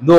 2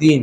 3.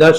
10،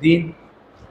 3،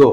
2،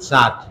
7.